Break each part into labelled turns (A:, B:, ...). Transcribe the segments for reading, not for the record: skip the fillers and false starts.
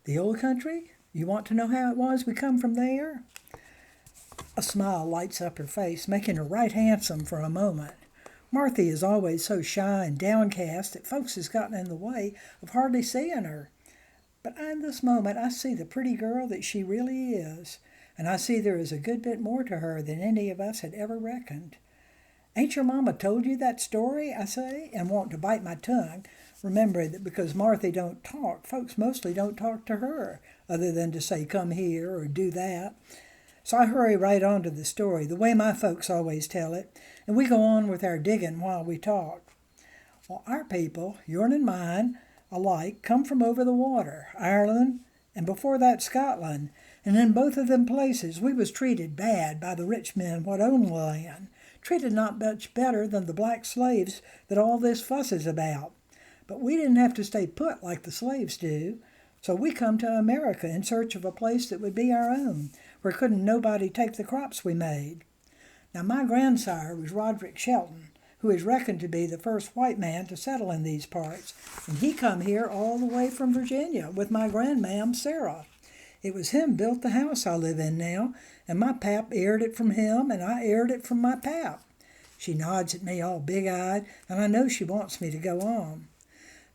A: The old country? You want to know how it was we come from there? A smile lights up her face, making her right handsome for a moment. Marthy is always so shy and downcast that folks has gotten in the way of hardly seeing her. But in this moment I see the pretty girl that she really is, and I see there is a good bit more to her than any of us had ever reckoned. Ain't your mama told you that story, I say, and want to bite my tongue, remembering that because Marthy don't talk, folks mostly don't talk to her, other than to say come here or do that. So I hurry right on to the story, the way my folks always tell it, and we go on with our digging while we talk. Well, our people, yourn and mine, alike, come from over the water, Ireland, and before that Scotland, and in both of them places we was treated bad by the rich men what own the land, treated not much better than the black slaves that all this fuss is about. But we didn't have to stay put like the slaves do, so we come to America in search of a place that would be our own, where couldn't nobody take the crops we made. Now my grandsire was Roderick Shelton, who is reckoned to be the first white man to settle in these parts, and he come here all the way from Virginia with my grandmam Sarah. It was him built the house I live in now, and my pap heired it from him, and I heired it from my pap. She nods at me all big-eyed, and I know she wants me to go on.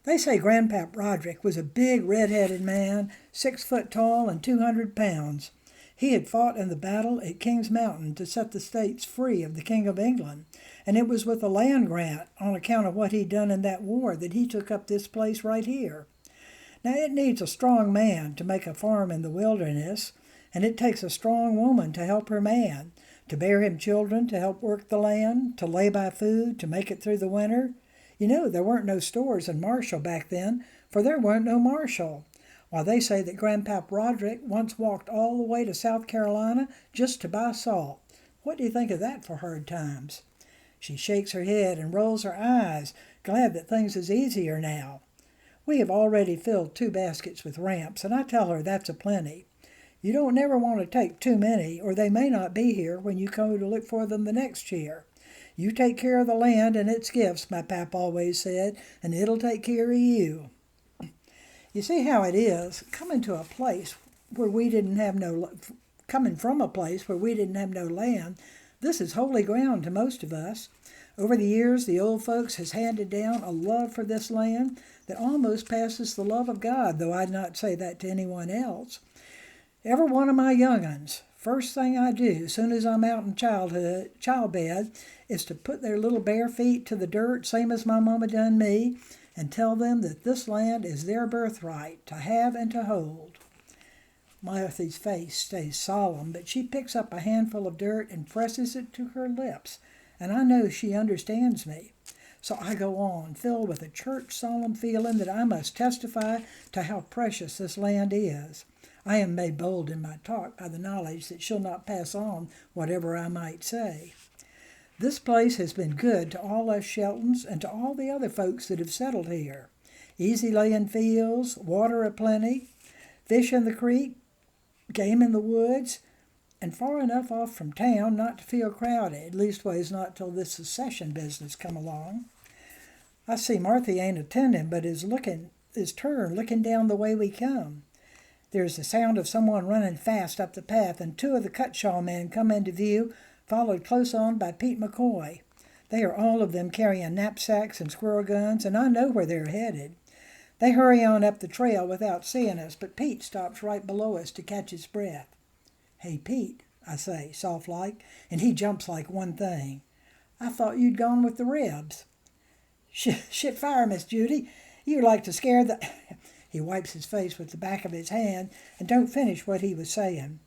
A: They say Grandpap Roderick was a big red-headed man, 6 foot tall and 200 pounds. He had fought in the battle at King's Mountain to set the states free of the King of England, and it was with a land grant on account of what he'd done in that war that he took up this place right here. Now it needs a strong man to make a farm in the wilderness, and it takes a strong woman to help her man, to bear him children, to help work the land, to lay by food, to make it through the winter. You know, there weren't no stores in Marshall back then, for there weren't no Marshall. Why, they say that Grandpap Roderick once walked all the way to South Carolina just to buy salt. What do you think of that for hard times? She shakes her head and rolls her eyes, glad that things is easier now. We have already filled 2 baskets with ramps, and I tell her that's a plenty. You don't never want to take too many, or they may not be here when you go to look for them the next year. You take care of the land and its gifts, my pap always said, and it'll take care of you. You see how it is, coming from a place where we didn't have no land, this is holy ground to most of us. Over the years, the old folks has handed down a love for this land that almost passes the love of God, though I'd not say that to anyone else. Every one of my young'uns, first thing I do, soon as I'm out in childbed, is to put their little bare feet to the dirt, same as my mama done me, and tell them that this land is their birthright, to have and to hold. Marthy's face stays solemn, but she picks up a handful of dirt and presses it to her lips, and I know she understands me. So I go on, filled with a church-solemn feeling that I must testify to how precious this land is. I am made bold in my talk by the knowledge that she'll not pass on whatever I might say. This place has been good to all us Sheltons and to all the other folks that have settled here. Easy laying fields, water aplenty, fish in the creek, game in the woods, and far enough off from town not to feel crowded, leastways not till this secession business come along. I see Marthy ain't attending, but is looking down the way we come. There's the sound of someone running fast up the path, and 2 of the Cutshaw men come into view, followed close on by Pete McCoy. They are all of them carrying knapsacks and squirrel guns, and I know where they're headed. They hurry on up the trail without seeing us, but Pete stops right below us to catch his breath. "Hey, Pete," I say, soft-like, and he jumps like one thing. "I thought you'd gone with the Rebs." Shit fire, Miss Judy. You like to scare the..." He wipes his face with the back of his hand and don't finish what he was saying.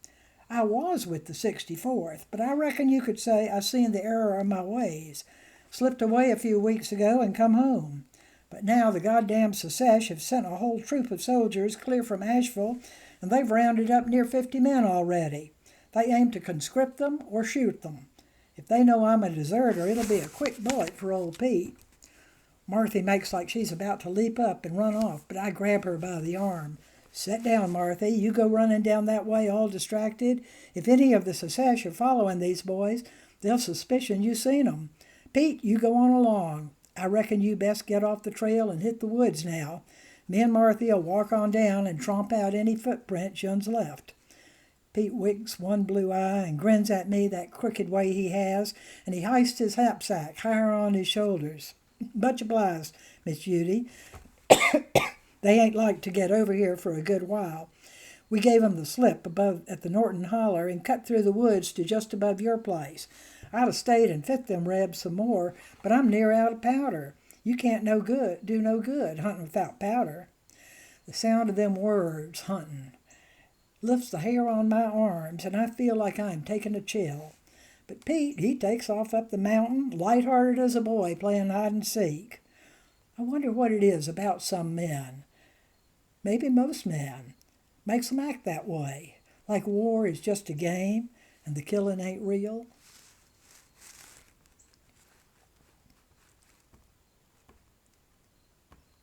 A: "I was with the 64th, but I reckon you could say I seen the error of my ways. Slipped away a few weeks ago and come home. But now the goddamn Secesh have sent a whole troop of soldiers clear from Asheville, and they've rounded up near 50 men already. They aim to conscript them or shoot them. If they know I'm a deserter, it'll be a quick bullet for old Pete." Marthy makes like she's about to leap up and run off, but I grab her by the arm. "Set down, Marthy. You go running down that way all distracted. If any of the Secesh are following these boys, they'll suspicion you seen 'em. Pete, you go on along. I reckon you best get off the trail and hit the woods now. Me and Marthy'll walk on down and tromp out any footprints Yun's left. Pete winks one blue eye and grins at me that crooked way he has, and he hists his knapsack higher on his shoulders. Much obliged, Miss Judy. They ain't like to get over here for a good while. We gave 'em the slip above at the Norton Holler and cut through the woods to just above your place. I'd have stayed and fit them rebs some more, but I'm near out of powder. You can't do no good hunting without powder. The sound of them words, hunting, lifts the hair on my arms, and I feel like I'm taking a chill. But Pete, he takes off up the mountain, light-hearted as a boy playing hide-and-seek. I wonder what it is about some men, maybe most men, makes them act that way, like war is just a game and the killing ain't real.